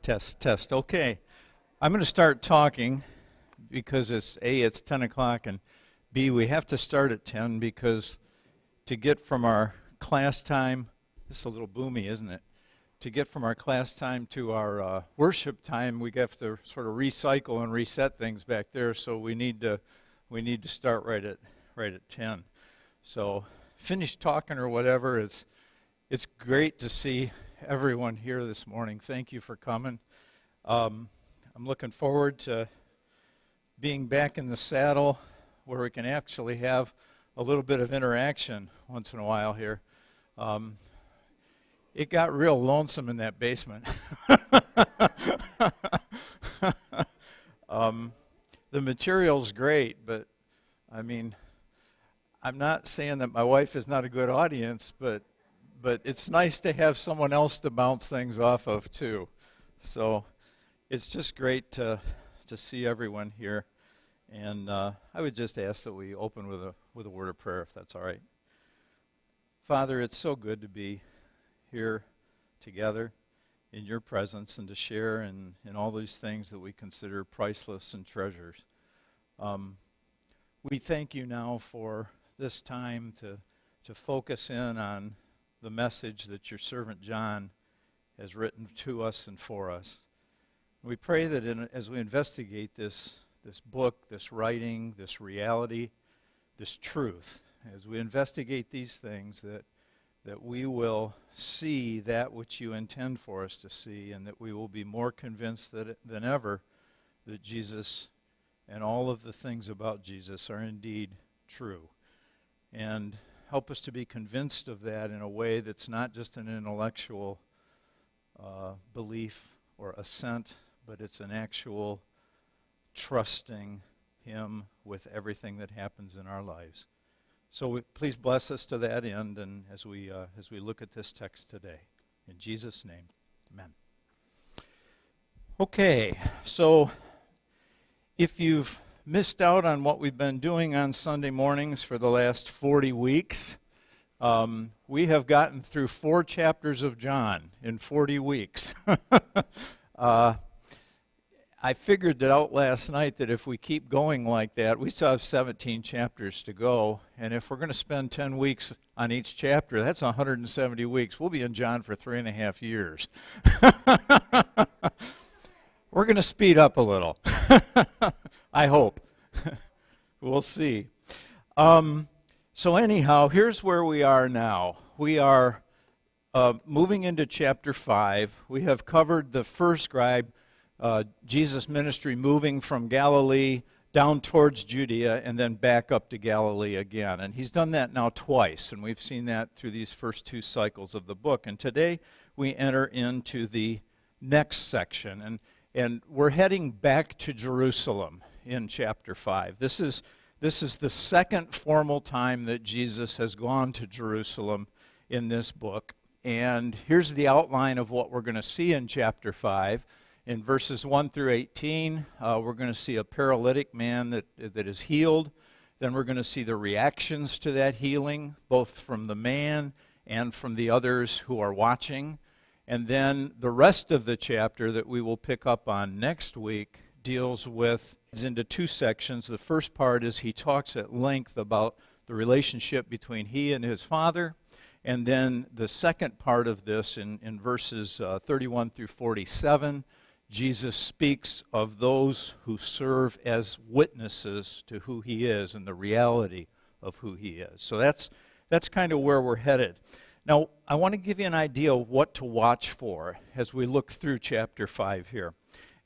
Test, test. Okay. I'm going to start talking because it's 10 o'clock, and B, we have to start at 10 because to get from our class time, this is a little boomy, isn't it? To get from our class time to our worship time, we have to sort of recycle and reset things back there, so we need to start right at 10. So finish talking or whatever. It's great to see everyone here this morning. Thank you for coming. I'm looking forward to being back in the saddle where we can actually have a little bit of interaction once in a while here. It got real lonesome in that basement. The material's great, but I mean, I'm not saying that my wife is not a good audience, but it's nice to have someone else to bounce things off of too. So it's just great to see everyone here, and I would just ask that we open with a word of prayer, if that's all right. Father, it's so good to be here together in your presence and to share in all these things that we consider priceless and treasures. We thank you now for this time to focus in on the message that your servant John has written to us and for us. We pray that as we investigate this book, this writing, this reality, this truth, as we investigate these things, that we will see that which you intend for us to see, and that we will be more convinced than ever that Jesus and all of the things about Jesus are indeed true. And help us to be convinced of that in a way that's not just an intellectual belief or assent, but it's an actual trusting him with everything that happens in our lives. So please bless us to that end, and as we look at this text today. In Jesus' name, amen. Okay, so if you've missed out on what we've been doing on Sunday mornings for the last 40 weeks, we have gotten through 4 chapters of John in 40 weeks. I figured it out last night that if we keep going like that, we still have 17 chapters to go, and if we're going to spend 10 weeks on each chapter, that's 170 weeks. We'll be in John for 3.5 years. We're going to speed up a little. I hope. We'll see. So anyhow, here's where we are now. We are moving into chapter 5. We have covered the first scribe, Jesus' ministry moving from Galilee down towards Judea and then back up to Galilee again. And he's done that now twice, and we've seen that through these first 2 cycles of the book. And today we enter into the next section, and we're heading back to Jerusalem in chapter 5. This is the second formal time that Jesus has gone to Jerusalem in this book. And here's the outline of what we're going to see in chapter 5. In verses 1 through 18, we're going to see a paralytic man that is healed. Then we're going to see the reactions to that healing, both from the man and from the others who are watching. And then the rest of the chapter that we will pick up on next week deals with, it's into 2 sections. The first part is he talks at length about the relationship between he and his Father. And then the second part of this, in verses 31 through 47, Jesus speaks of those who serve as witnesses to who he is and the reality of who he is. So that's kind of where we're headed. Now, I want to give you an idea of what to watch for as we look through chapter 5 here.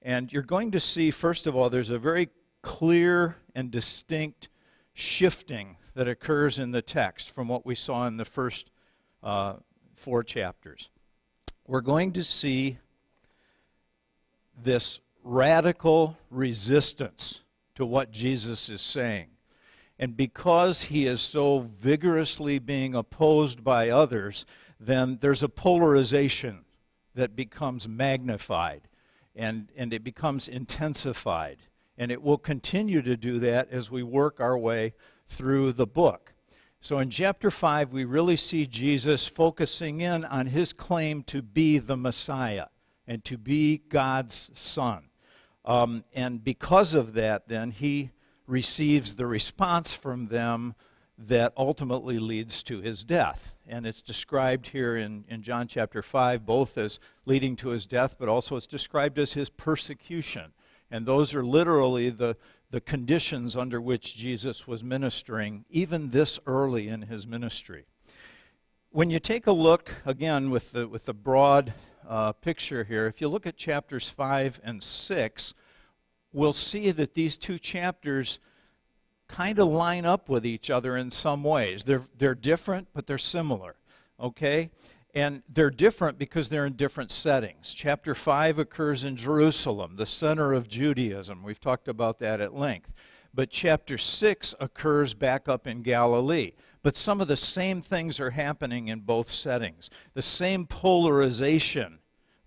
And you're going to see, first of all, there's a very clear and distinct shifting that occurs in the text from what we saw in the first 4 chapters. We're going to see this radical resistance to what Jesus is saying. And because he is so vigorously being opposed by others, then there's a polarization that becomes magnified, and it becomes intensified. And it will continue to do that as we work our way through the book. So in chapter 5, we really see Jesus focusing in on his claim to be the Messiah. and to be God's son. And because of that, then, he receives the response from them that ultimately leads to his death. And it's described here in John chapter 5, both as leading to his death, but also it's described as his persecution. And those are literally the conditions under which Jesus was ministering, even this early in his ministry. When you take a look, again, with the broad picture here, if you look at chapters 5 and 6, we'll see that these two chapters kind of line up with each other in some ways. They're different, but they're similar, okay? And they're different because they're in different settings. Chapter 5 occurs in Jerusalem, the center of Judaism. We've talked about that at length. But chapter 6 occurs back up in Galilee. But some of the same things are happening in both settings. The same polarization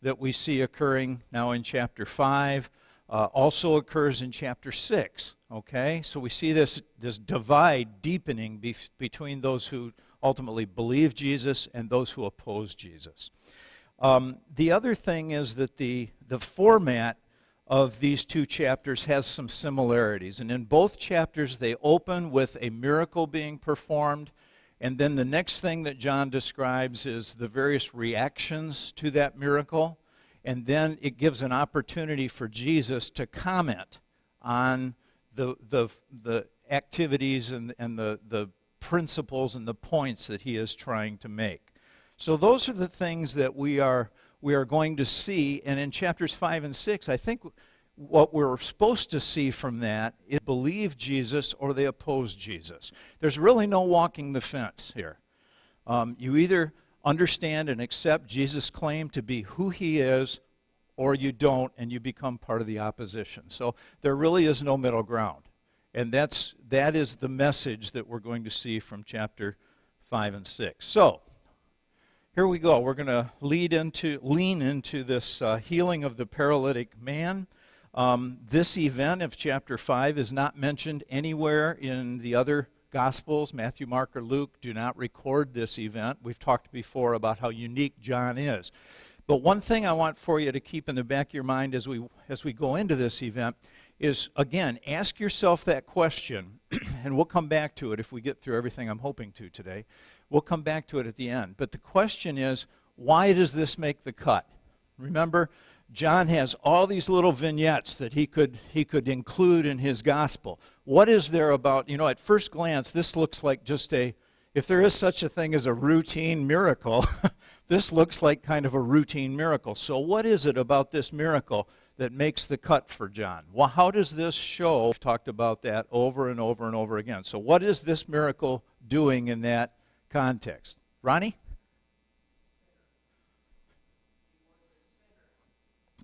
that we see occurring now in chapter 5 also occurs in chapter 6. Okay? So we see this divide deepening between those who ultimately believe Jesus and those who oppose Jesus. The other thing is that the format of these two chapters has some similarities. And in both chapters, they open with a miracle being performed, and then the next thing that John describes is the various reactions to that miracle, and then it gives an opportunity for Jesus to comment on the activities and the principles and the points that he is trying to make. So those are the things that we are going to see, and in chapters 5 and 6, I think what we're supposed to see from that is believe Jesus or they oppose Jesus. There's really no walking the fence here. You either understand and accept Jesus' claim to be who he is, or you don't, and you become part of the opposition. So there really is no middle ground. And that is the message that we're going to see from chapter 5 and 6. So here we go. We're going to lean into this healing of the paralytic man. This event of chapter 5 is not mentioned anywhere in the other Gospels. Matthew, Mark, or Luke do not record this event. We've talked before about how unique John is. But one thing I want for you to keep in the back of your mind as we go into this event is, again, ask yourself that question, and we'll come back to it if we get through everything I'm hoping to today. We'll come back to it at the end. But the question is, why does this make the cut? Remember, John has all these little vignettes that he could include in his gospel. What is there about, at first glance, this looks like just if there is such a thing as a routine miracle, this looks like kind of a routine miracle. So what is it about this miracle that makes the cut for John? Well, how does this show? We've talked about that over and over and over again. So what is this miracle doing in that context? Ronnie?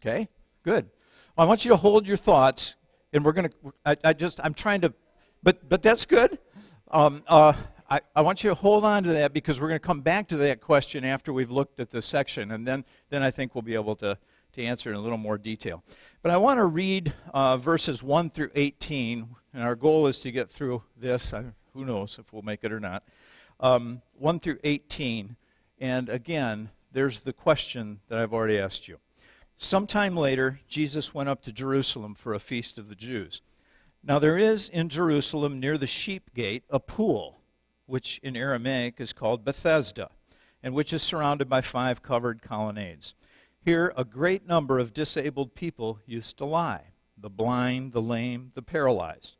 Okay, good. Well, I want you to hold your thoughts, and we're going to, I'm trying to, but that's good. I want you to hold on to that because we're going to come back to that question after we've looked at the section, and then I think we'll be able to answer in a little more detail. But I want to read verses 1 through 18, and our goal is to get through this. Who knows if we'll make it or not. 1 through 18, and again, there's the question that I've already asked you. Sometime later, Jesus went up to Jerusalem for a feast of the Jews. Now there is in Jerusalem near the sheep gate a pool, which in Aramaic is called Bethesda, and which is surrounded by 5 covered colonnades. Here a great number of disabled people used to lie, the blind, the lame, the paralyzed.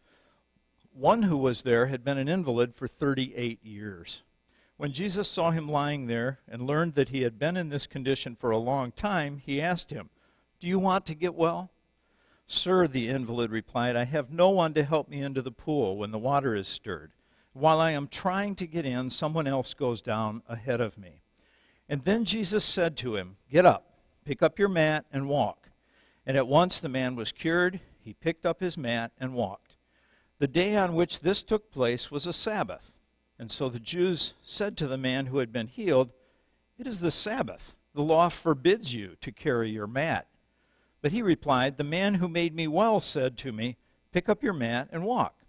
One who was there had been an invalid for 38 years. When Jesus saw him lying there and learned that he had been in this condition for a long time, he asked him, "Do you want to get well?" "Sir," the invalid replied, "I have no one to help me into the pool when the water is stirred. While I am trying to get in, someone else goes down ahead of me." And then Jesus said to him, "Get up, pick up your mat and walk." And at once the man was cured. He picked up his mat and walked. The day on which this took place was a Sabbath. And so the Jews said to the man who had been healed, "It is the Sabbath. The law forbids you to carry your mat." But he replied, "The man who made me well said to me, 'Pick up your mat and walk.'"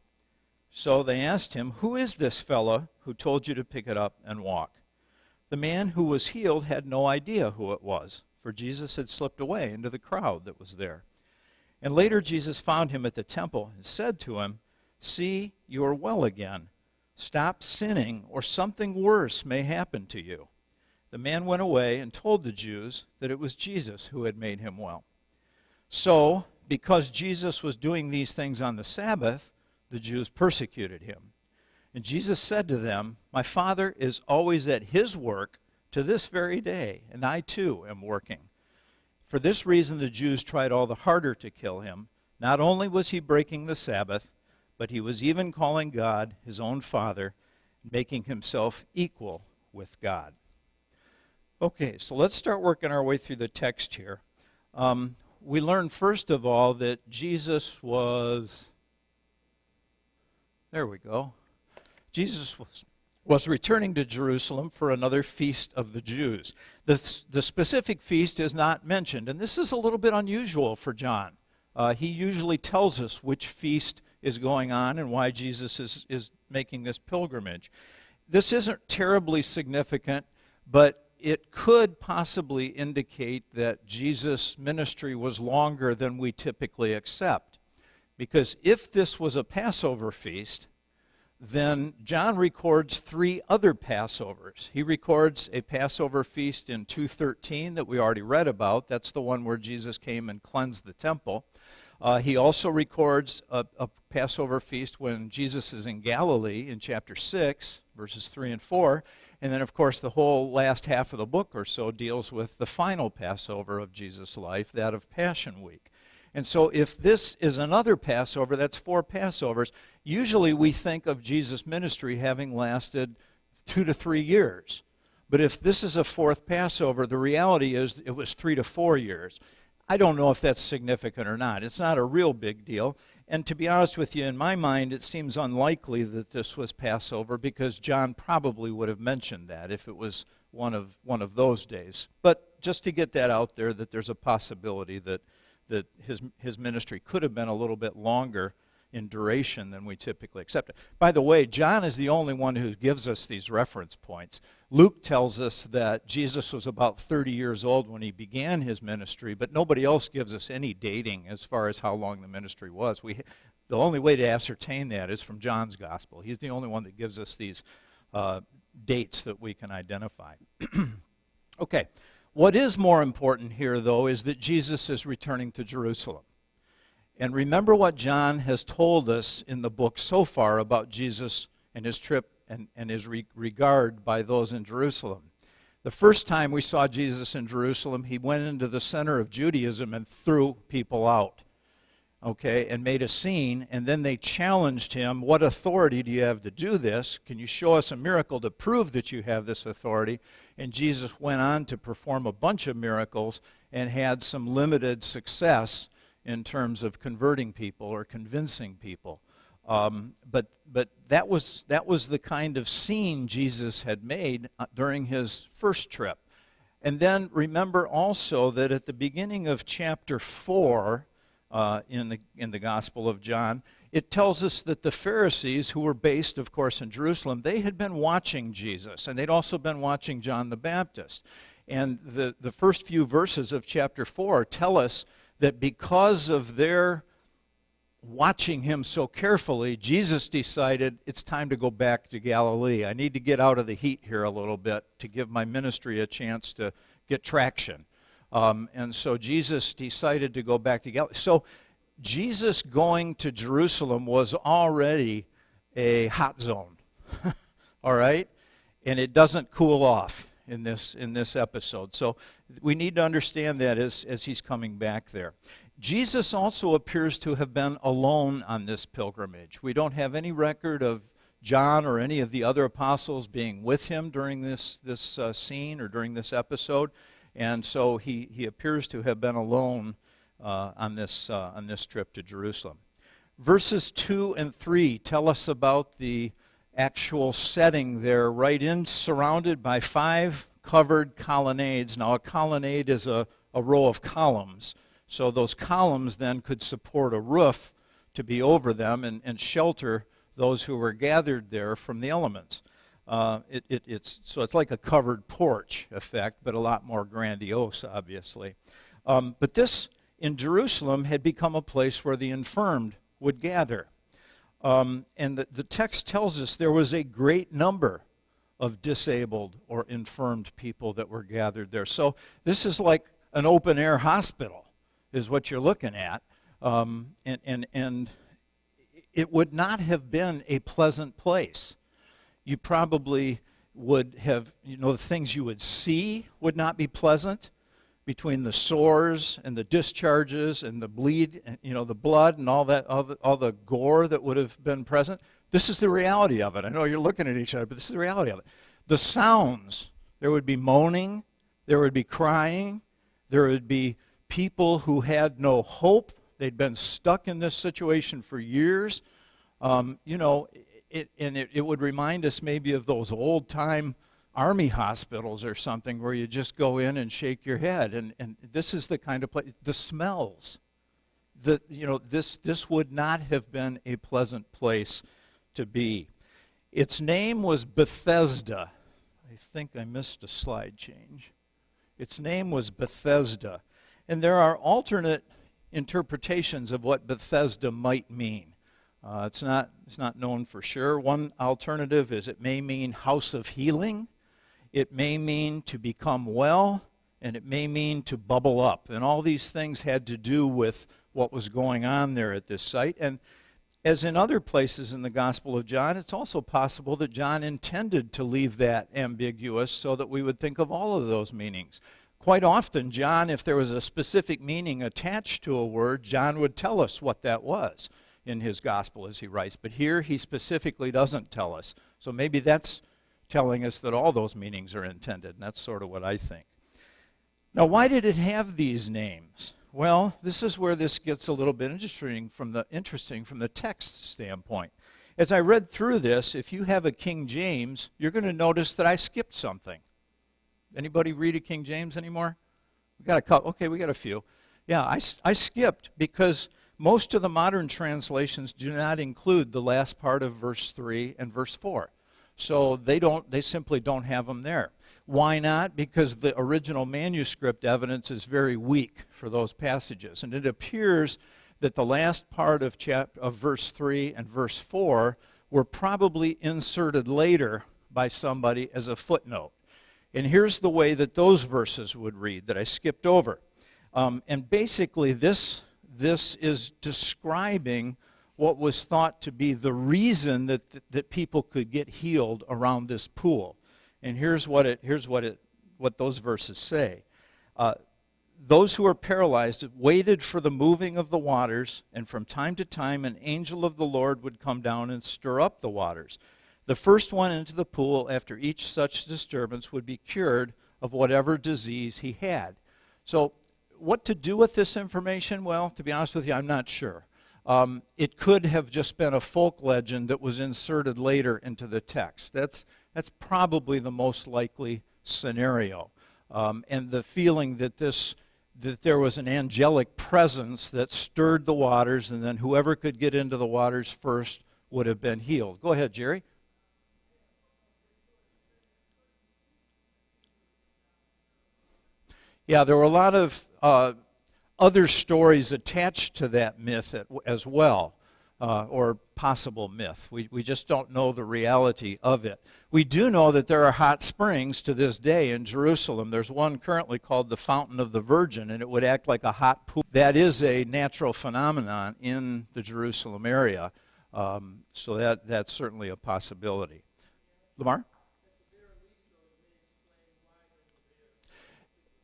So they asked him, "Who is this fellow who told you to pick it up and walk?" The man who was healed had no idea who it was, for Jesus had slipped away into the crowd that was there. And later Jesus found him at the temple and said to him, "See, you are well again. Stop sinning, or something worse may happen to you." The man went away and told the Jews that it was Jesus who had made him well. So, because Jesus was doing these things on the Sabbath, the Jews persecuted him. And Jesus said to them, "My Father is always at his work to this very day, and I too am working." For this reason the Jews tried all the harder to kill him. Not only was he breaking the Sabbath, but he was even calling God his own Father, making himself equal with God. Okay, so let's start working our way through the text here. We learn first of all that Jesus was, there we go. Jesus was returning to Jerusalem for another feast of the Jews. The specific feast is not mentioned, and this is a little bit unusual for John. He usually tells us which feast is going on and why Jesus is making this pilgrimage. This isn't terribly significant, but it could possibly indicate that Jesus' ministry was longer than we typically accept. Because if this was a Passover feast, then John records 3 other Passovers. He records a Passover feast in 2:13 that we already read about. That's the one where Jesus came and cleansed the temple. He also records a Passover feast when Jesus is in Galilee in chapter 6, verses 3 and 4. And then, of course, the whole last half of the book or so deals with the final Passover of Jesus' life, that of Passion Week. And so if this is another Passover, that's 4 Passovers. Usually we think of Jesus' ministry having lasted 2 to 3 years. But if this is a 4th Passover, the reality is it was 3 to 4 years. I don't know if that's significant or not. It's not a real big deal. And to be honest with you, in my mind, it seems unlikely that this was Passover because John probably would have mentioned that if it was one of those days. But just to get that out there, that there's a possibility that his ministry could have been a little bit longer in duration than we typically accept it. By the way, John is the only one who gives us these reference points. Luke tells us that Jesus was about 30 years old when he began his ministry, but nobody else gives us any dating as far as how long the ministry was. The only way to ascertain that is from John's gospel. He's the only one that gives us these dates that we can identify. Okay, what is more important here, though, is that Jesus is returning to Jerusalem. And remember what John has told us in the book so far about Jesus and his trip and his regard by those in Jerusalem. The first time we saw Jesus in Jerusalem, he went into the center of Judaism and threw people out, okay, and made a scene, and then they challenged him, "What authority do you have to do this? Can you show us a miracle to prove that you have this authority?" And Jesus went on to perform a bunch of miracles and had some limited success in terms of converting people or convincing people. But that was the kind of scene Jesus had made during his first trip. And then remember also that at the beginning of chapter 4 in the Gospel of John, it tells us that the Pharisees, who were based, of course, in Jerusalem, they had been watching Jesus, and they'd also been watching John the Baptist. And the first few verses of chapter 4 tell us that because of their watching him so carefully, Jesus decided it's time to go back to Galilee. I need to get out of the heat here a little bit to give my ministry a chance to get traction. And so Jesus decided to go back to Galilee. So Jesus going to Jerusalem was already a hot zone, all right? And it doesn't cool off in this episode. So we need to understand that as he's coming back there. Jesus also appears to have been alone on this pilgrimage. We don't have any record of John or any of the other apostles being with him during this scene or during this episode, and so he appears to have been alone on this trip to Jerusalem. Verses 2 and 3 tell us about the actual setting there, right in, surrounded by 5 covered colonnades. Now, a colonnade is a row of columns. So those columns then could support a roof to be over them and shelter those who were gathered there from the elements. It's like a covered porch effect, but a lot more grandiose, obviously. But this, in Jerusalem, had become a place where the infirmed would gather. And the text tells us there was a great number of disabled or infirmed people that were gathered there. So this is like an open-air hospital, is what you're looking at. And it would not have been a pleasant place. You probably would have, the things you would see would not be pleasant, between the sores and the discharges and the bleed, the blood and all the gore that would have been present. This is the reality of it. I know you're looking at each other, but this is the reality of it. The sounds, there would be moaning, there would be crying, there would be people who had no hope. They'd been stuck in this situation for years. It would remind us maybe of those old-time army hospitals or something where you just go in and shake your head. And this is the kind of place, the smells. This would not have been a pleasant place to be. Its name was Bethesda. I think I missed a slide change. Its name was Bethesda. And there are alternate interpretations of what Bethesda might mean. It's not known for sure. One alternative is it may mean house of healing. It may mean to become well, and it may mean to bubble up. And all these things had to do with what was going on there at this site. And as in other places in the Gospel of John, it's also possible that John intended to leave that ambiguous so that we would think of all of those meanings. Quite often, John, if there was a specific meaning attached to a word, John would tell us what that was in his Gospel as he writes. But here, he specifically doesn't tell us. So maybe that's telling us that all those meanings are intended, and that's sort of what I think. Now, why did it have these names? Well, this is where this gets a little bit interesting from the text standpoint. As I read through this, if you have a King James, you're going to notice that I skipped something. Anybody read a King James anymore? We got a couple. Okay, we got a few. Yeah, I skipped because most of the modern translations do not include the last part of verse 3 and verse 4. So they simply don't have them there. Why not? Because the original manuscript evidence is very weak for those passages. And it appears that the last part of verse 3 and verse 4 were probably inserted later by somebody as a footnote. And here's the way that those verses would read that I skipped over. And basically this is describing what was thought to be the reason that people could get healed around this pool. And here's what those verses say. Those who are paralyzed waited for the moving of the waters, and from time to time an angel of the Lord would come down and stir up the waters. The first one into the pool after each such disturbance would be cured of whatever disease he had. So what to do with this information? Well, to be honest with you, I'm not sure. It could have just been a folk legend that was inserted later into the text. That's probably the most likely scenario. And the feeling that there was an angelic presence that stirred the waters, and then whoever could get into the waters first would have been healed. Go ahead, Jerry. Yeah, there were a lot of other stories attached to that myth as well, or possible myth. We just don't know the reality of it. We do know that there are hot springs to this day in Jerusalem. There's one currently called the Fountain of the Virgin, and it would act like a hot pool. That is a natural phenomenon in the Jerusalem area, so that's certainly a possibility. Lamar?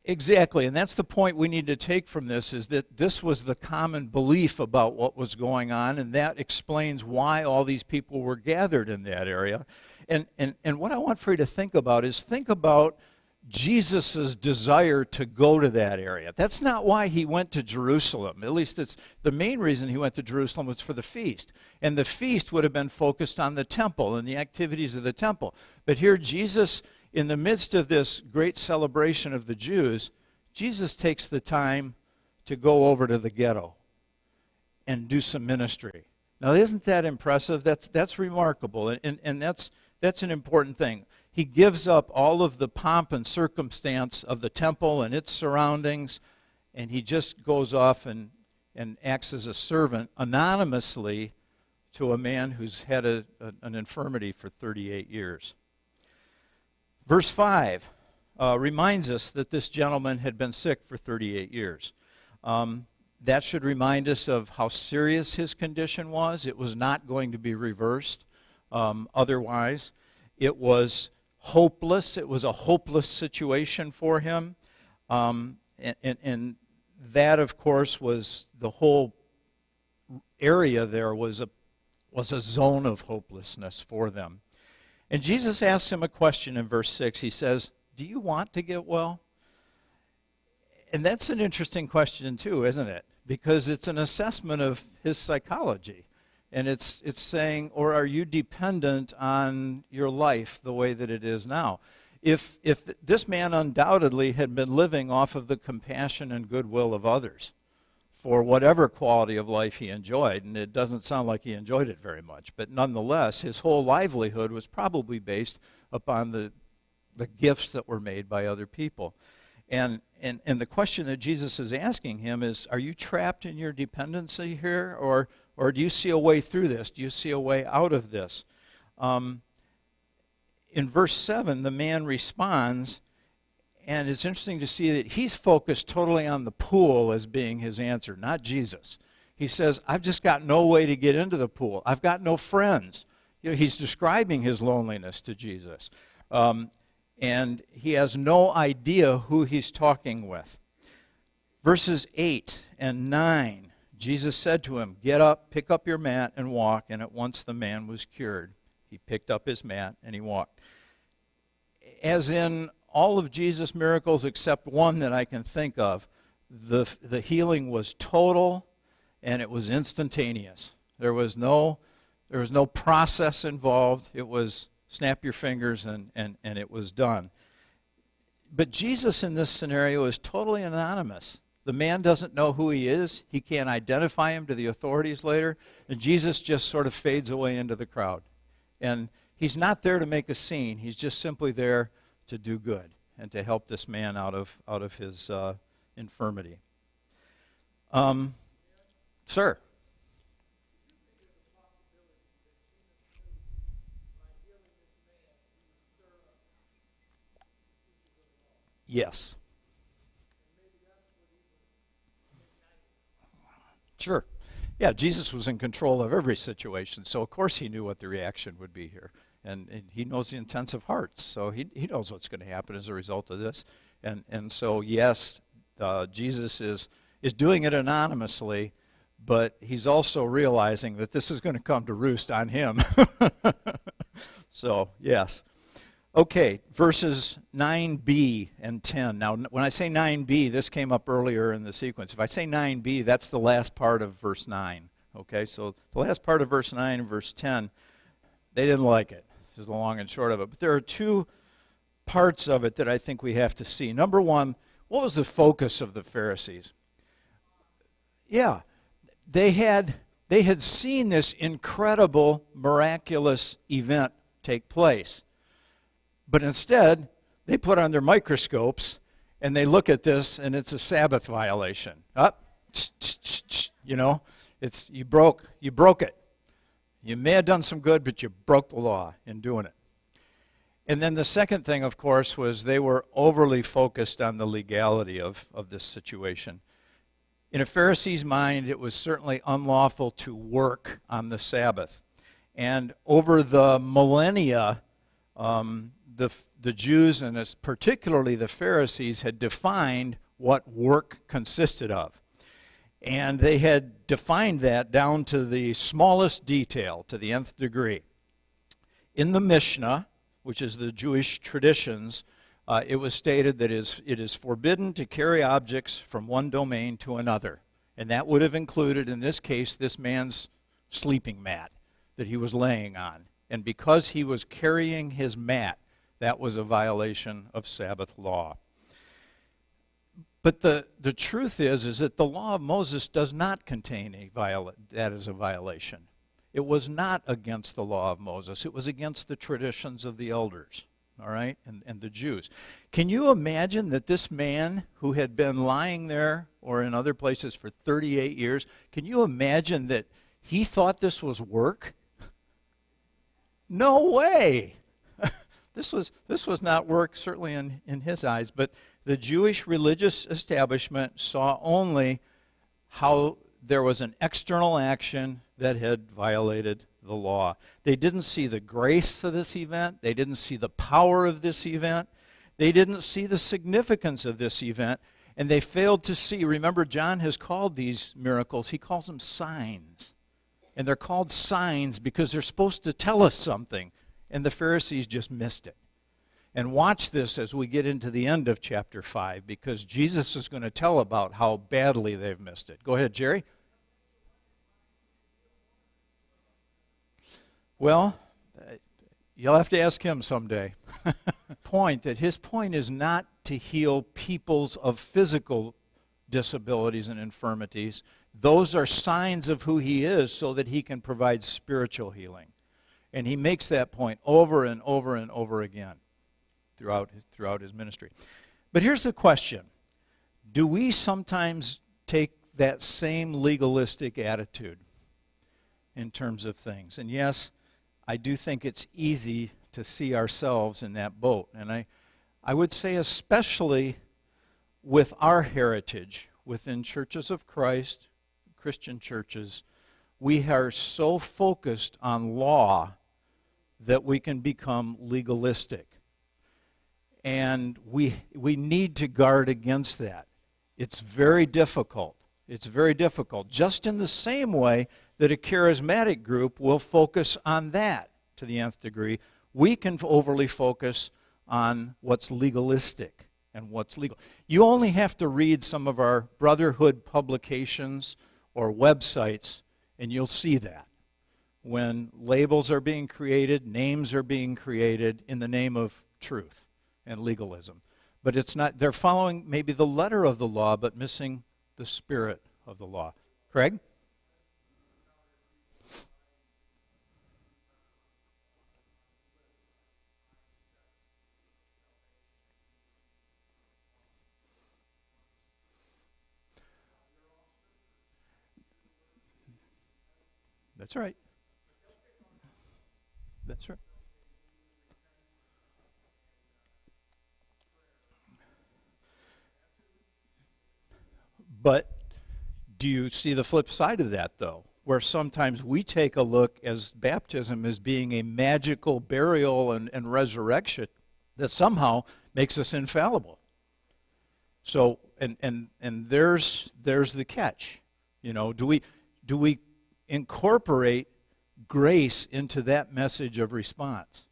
Exactly, and that's the point we need to take from this, is that this was the common belief about what was going on, and that explains why all these people were gathered in that area. And what I want for you to think about is think about Jesus' desire to go to that area. That's not why he went to Jerusalem. At least it's the main reason he went to Jerusalem was for the feast. And the feast would have been focused on the temple and the activities of the temple. But here Jesus, in the midst of this great celebration of the Jews, Jesus takes the time to go over to the ghetto and do some ministry. Now, isn't that impressive? That's remarkable, and That's an important thing. He gives up all of the pomp and circumstance of the temple and its surroundings, and he just goes off and acts as a servant anonymously to a man who's had an infirmity for 38 years. Verse 5 reminds us that this gentleman had been sick for 38 years. That should remind us of how serious his condition was. It was not going to be reversed otherwise. It was hopeless. It was a hopeless situation for him. And that, of course, was the whole area there was a zone of hopelessness for them. And Jesus asks him a question in verse 6. He says, "Do you want to get well?" And that's an interesting question too, isn't it? Because it's an assessment of his psychology. And it's saying, or are you dependent on your life the way that it is now? If this man undoubtedly had been living off of the compassion and goodwill of others for whatever quality of life he enjoyed, and it doesn't sound like he enjoyed it very much, but nonetheless, his whole livelihood was probably based upon the gifts that were made by other people. And the question that Jesus is asking him is, are you trapped in your dependency here, or do you see a way through this? Do you see a way out of this? In verse 7, the man responds, and it's interesting to see that he's focused totally on the pool as being his answer, not Jesus. He says, I've just got no way to get into the pool. I've got no friends. You know, he's describing his loneliness to Jesus. And he has no idea who he's talking with. Verses 8 and 9, Jesus said to him, "Get up, pick up your mat, and walk." And at once the man was cured. He picked up his mat and he walked. As in all of Jesus' miracles except one that I can think of, the healing was total and it was instantaneous. There was no process involved. It was snap your fingers and it was done. But Jesus in this scenario is totally anonymous. The man doesn't know who he is. He can't identify him to the authorities later. And Jesus just sort of fades away into the crowd. And he's not there to make a scene. He's just simply there to do good and to help this man out of his infirmity. Sir? Yes. Sure. Yeah, Jesus was in control of every situation, so of course he knew what the reaction would be here. And he knows the intents of hearts, so he knows what's going to happen as a result of this. And so, yes, Jesus is doing it anonymously, but he's also realizing that this is going to come to roost on him. So, yes. Okay, verses 9b and 10. Now, when I say 9b, this came up earlier in the sequence. If I say 9b, that's the last part of verse 9. Okay, so the last part of verse 9 and verse 10, they didn't like it. This is the long and short of it. But there are two parts of it that I think we have to see. Number one, what was the focus of the Pharisees? Yeah, they had seen this incredible, miraculous event take place. But instead, they put on their microscopes and they look at this and it's a Sabbath violation. You know, you broke it. You may have done some good, but you broke the law in doing it. And then the second thing, of course, was they were overly focused on the legality of this situation. In a Pharisee's mind, it was certainly unlawful to work on the Sabbath. And over the millennia, the Jews, and particularly the Pharisees, had defined what work consisted of. And they had defined that down to the smallest detail, to the nth degree. In the Mishnah, which is the Jewish traditions, it was stated that it is forbidden to carry objects from one domain to another. And that would have included, in this case, this man's sleeping mat that he was laying on. And because he was carrying his mat, that was a violation of Sabbath law. But the truth is that the law of Moses does not contain that as a violation. It was not against the law of Moses. It was against the traditions of the elders, all right, and the Jews. Can you imagine that this man who had been lying there or in other places for 38 years, can you imagine that he thought this was work? No way. This was not work, certainly in his eyes, but the Jewish religious establishment saw only how there was an external action that had violated the law. They didn't see the grace of this event. They didn't see the power of this event. They didn't see the significance of this event, and they failed to see. Remember, John has called these miracles, he calls them signs. And they're called signs because they're supposed to tell us something. And the Pharisees just missed it. And watch this as we get into the end of chapter 5, because Jesus is going to tell about how badly they've missed it. Go ahead, Jerry. Well, you'll have to ask him someday. His point is not to heal peoples of physical disabilities and infirmities. Those are signs of who he is so that he can provide spiritual healing. And he makes that point over and over and over again throughout his ministry. But here's the question. Do we sometimes take that same legalistic attitude in terms of things? And yes, I do think it's easy to see ourselves in that boat. And I would say especially with our heritage within churches of Christ, Christian churches, we are so focused on law that we can become legalistic. And we need to guard against that. It's very difficult. It's very difficult. Just in the same way that a charismatic group will focus on that to the nth degree, we can overly focus on what's legalistic and what's legal. You only have to read some of our brotherhood publications or websites, and you'll see that. When labels are being created, names are being created in the name of truth and legalism. But it's not, they're following maybe the letter of the law, but missing the spirit of the law. Craig? That's right. That's right. But do you see the flip side of that, though? Where sometimes we take a look as baptism as being a magical burial and resurrection that somehow makes us infallible. So, and there's the catch. You know, do we incorporate grace into that message of response?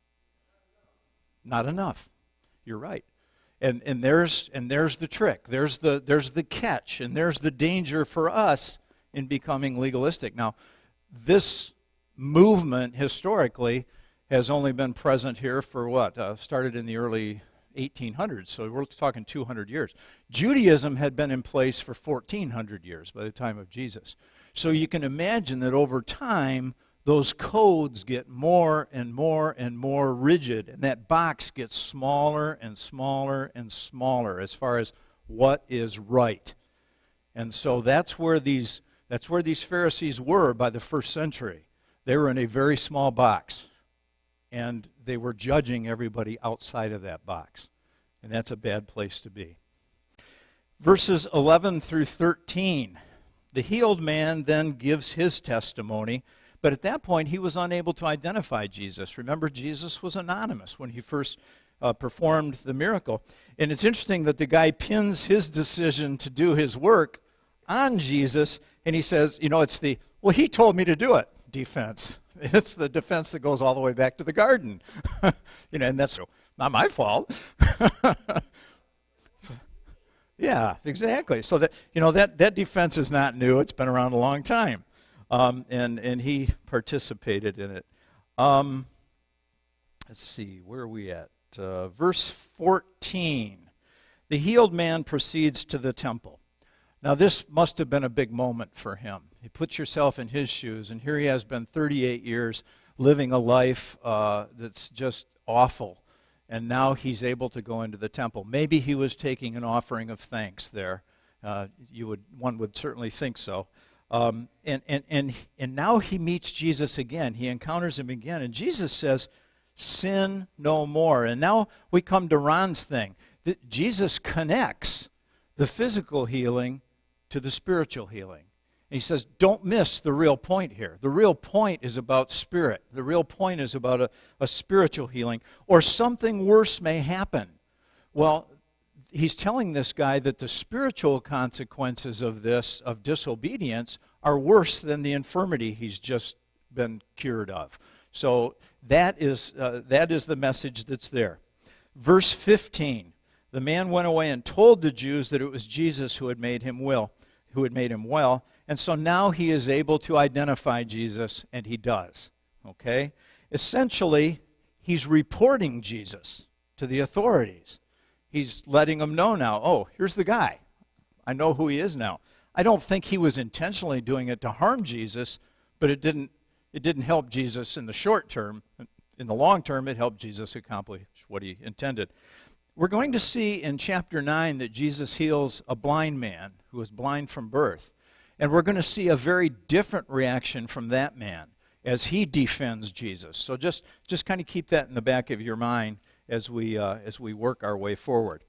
Not enough. You're right. And there's the trick. There's the catch, and there's the danger for us in becoming legalistic. Now, this movement historically has only been present here for started in the early 1800s, so we're talking 200 years. Judaism had been in place for 1400 years by the time of Jesus. So you can imagine that over time, those codes get more and more and more rigid, and that box gets smaller and smaller and smaller as far as what is right. And so that's where these Pharisees were by the first century. They were in a very small box, and they were judging everybody outside of that box. And that's a bad place to be. Verses 11 through 13. The healed man then gives his testimony, but at that point he was unable to identify Jesus. Remember, Jesus was anonymous when he first performed the miracle. And it's interesting that the guy pins his decision to do his work on Jesus, and he says, it's the, well, he told me to do it defense. It's the defense that goes all the way back to the garden. And that's not my fault. Yeah, exactly. So that defense is not new. It's been around a long time. And he participated in it. Let's see, where are we at? Verse 14. The healed man proceeds to the temple. Now, this must have been a big moment for him. He puts yourself in his shoes, and here he has been 38 years living a life that's just awful. And now he's able to go into the temple. Maybe he was taking an offering of thanks there. One would certainly think so. And now he meets Jesus again. He encounters him again. And Jesus says, sin no more. And now we come to Ron's thing. Jesus connects the physical healing to the spiritual healing. And he says, don't miss the real point here. The real point is about spirit. The real point is about a spiritual healing, or something worse may happen. Well, he's telling this guy that the spiritual consequences of this, of disobedience, are worse than the infirmity he's just been cured of. So that is the message that's there. Verse 15, the man went away and told the Jews that it was Jesus who had made him well. And so now he is able to identify Jesus, and he does. Okay? Essentially, he's reporting Jesus to the authorities. He's letting them know now, oh, here's the guy. I know who he is now. I don't think he was intentionally doing it to harm Jesus, but it didn't help Jesus in the short term. In the long term, it helped Jesus accomplish what he intended. We're going to see in chapter 9 that Jesus heals a blind man who was blind from birth. And we're going to see a very different reaction from that man as he defends Jesus. So just kind of keep that in the back of your mind as we work our way forward.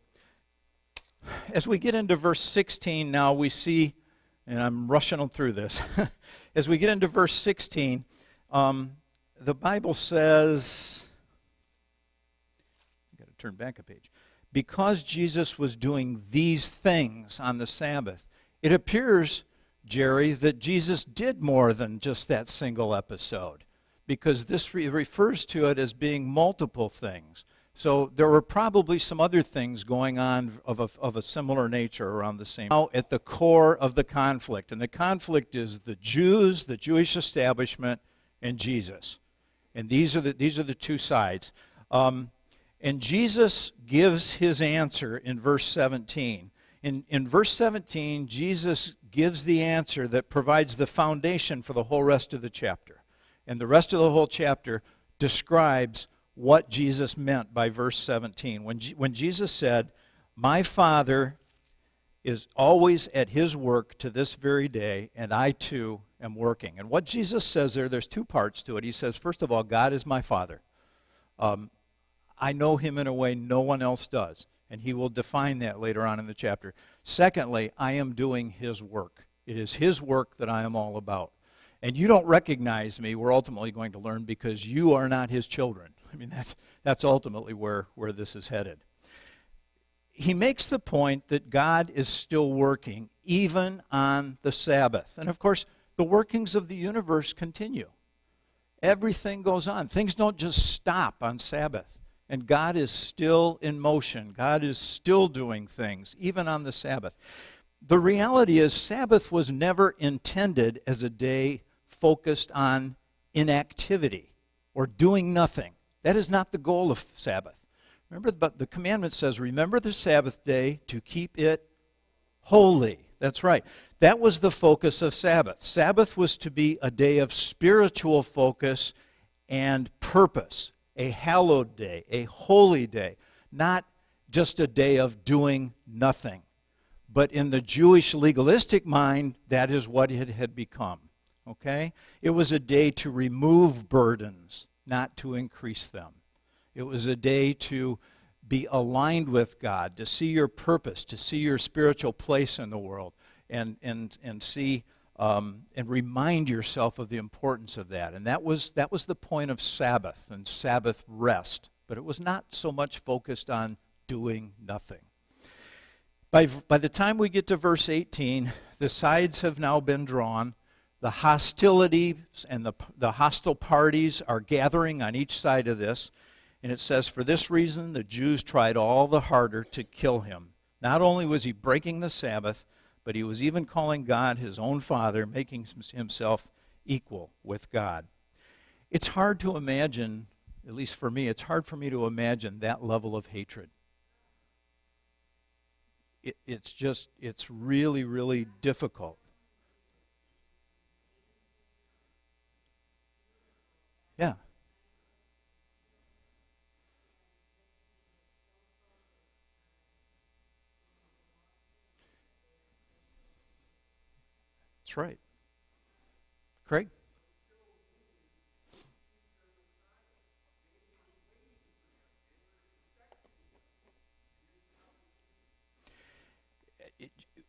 As we get into verse 16 now, we see, and I'm rushing through this. As we get into verse 16, the Bible says, I've got to turn back a page. Because Jesus was doing these things on the Sabbath, it appears, Jerry, that Jesus did more than just that single episode, because this refers to it as being multiple things. So there were probably some other things going on of a similar nature around the same time. Now at the core of the conflict, and the conflict is the Jews, the Jewish establishment, and Jesus. And these are the two sides. And Jesus gives his answer in verse 17. In verse 17, Jesus gives the answer that provides the foundation for the whole rest of the chapter. And the rest of the whole chapter describes what Jesus meant by verse 17. When Jesus said, "My Father is always at his work to this very day, and I too am working." And what Jesus says there's two parts to it. He says, first of all, God is my Father. I know him in a way no one else does. And he will define that later on in the chapter. Secondly, I am doing his work. It is his work that I am all about. And you don't recognize me, we're ultimately going to learn, because you are not his children. I mean, that's ultimately where this is headed. He makes the point that God is still working, even on the Sabbath. And of course, the workings of the universe continue. Everything goes on. Things don't just stop on Sabbath. And God is still in motion. God is still doing things, even on the Sabbath. The reality is, Sabbath was never intended as a day focused on inactivity or doing nothing. That is not the goal of Sabbath. Remember, the commandment says, remember the Sabbath day to keep it holy. That's right. That was the focus of Sabbath. Sabbath was to be a day of spiritual focus and purpose. A hallowed day, a holy day, not just a day of doing nothing. But in the Jewish legalistic mind, that is what it had become. Okay? It was a day to remove burdens, not to increase them. It was a day to be aligned with God, to see your purpose, to see your spiritual place in the world, and see and remind yourself of the importance of that. And that was the point of Sabbath and Sabbath rest. But it was not so much focused on doing nothing. By the time we get to verse 18, the sides have now been drawn. The hostilities and the hostile parties are gathering on each side of this. And it says, for this reason, the Jews tried all the harder to kill him. Not only was he breaking the Sabbath, but he was even calling God his own Father, making himself equal with God. It's hard to imagine, at least for me, it's hard for me to imagine that level of hatred. it's really, really difficult. Yeah. That's right. Craig?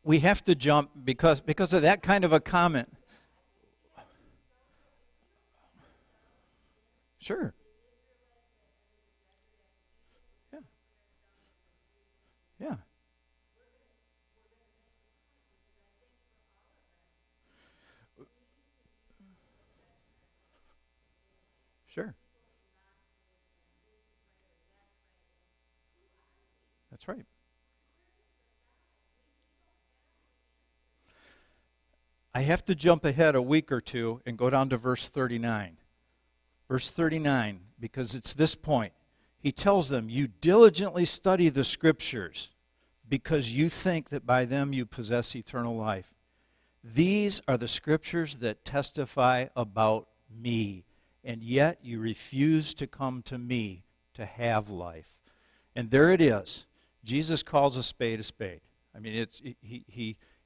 We have to jump because of that kind of a comment. Sure. Yeah. Yeah. Sure. That's right. I have to jump ahead a week or two and go down to verse 39. Verse 39, because it's this point. He tells them, "You diligently study the Scriptures because you think that by them you possess eternal life. These are the Scriptures that testify about me, and yet you refuse to come to me to have life." And there it is. Jesus calls a spade a spade. I mean,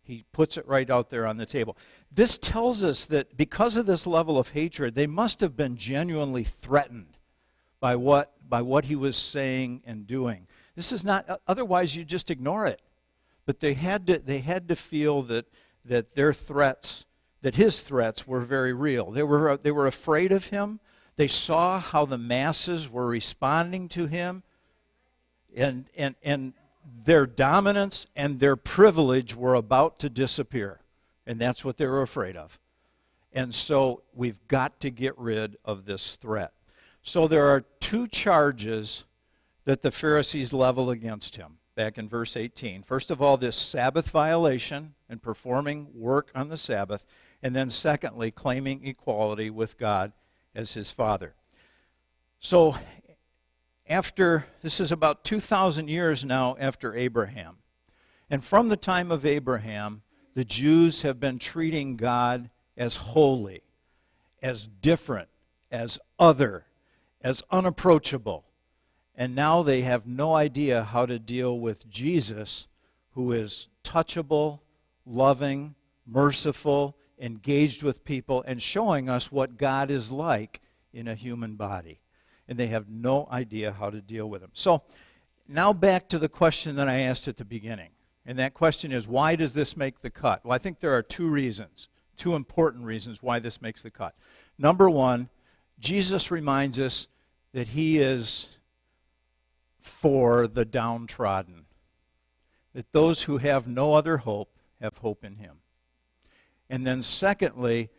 he puts it right out there on the table. This tells us that because of this level of hatred, they must have been genuinely threatened by what he was saying and doing. This is not, otherwise you just ignore it. But they had to feel that their threats, that his threats were very real. They were afraid of him. They saw how the masses were responding to him, and their dominance and their privilege were about to disappear. And that's what they were afraid of. And so we've got to get rid of this threat. So there are two charges that the Pharisees level against him, back in verse 18. First of all, this Sabbath violation and performing work on the Sabbath. And then secondly, claiming equality with God as his Father. So this is about 2,000 years now after Abraham. And from the time of Abraham, the Jews have been treating God as holy, as different, as other, as unapproachable. And now they have no idea how to deal with Jesus, who is touchable, loving, merciful, engaged with people, and showing us what God is like in a human body. And they have no idea how to deal with him. So now back to the question that I asked at the beginning. And that question is, why does this make the cut? Well, I think there are two reasons, two important reasons why this makes the cut. Number one, Jesus reminds us that he is for the downtrodden, that those who have no other hope have hope in him. And then secondly,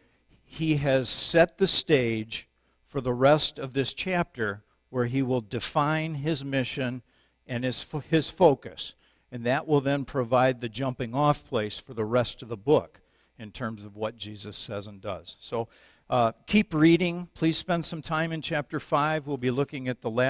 he has set the stage for the rest of this chapter, where he will define his mission and his focus. And that will then provide the jumping off place for the rest of the book in terms of what Jesus says and does. So keep reading. Please spend some time in chapter 5. We'll be looking at the last